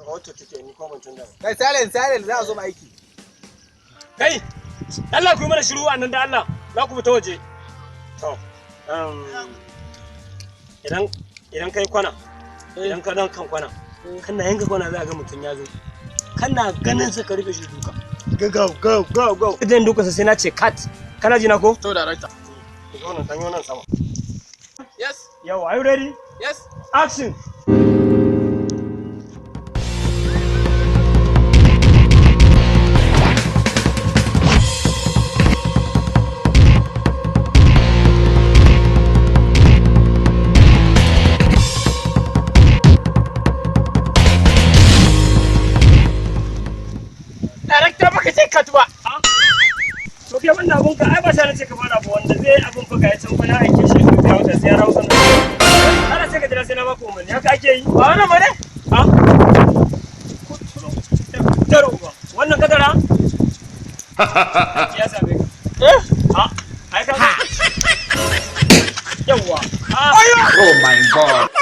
Wato take ni ko ban tunda. Kai silent za a zo aiki. Kai Allah ku yi mana shiru a nan da Allah za ku fita waje. To idan kai kwana idan ka dan kan kwana kana yanka kwana za ga mutum ya zo kana ganin sa ka rufe shi duka. Go. Idan duka sai na ce cut. Kana ji na ko? To director. Zo nan danyo nan sama. Yes. Yo, are you ready? Yes. Action. Director baka ce cut ba. To kai wannan abun ka ai ba sai ce ka fara ba wanda zai abun fa ga ya can kwana aike shi to ya wuce sai ya rawo sannan. Ana sai ka jira sai na baka umarni haka ake yi. Ba wannan bane? Ha? Daro ba. Wannan kadara? Ya sabe ka. Ha? Ai ka. Yawa. Oh my god.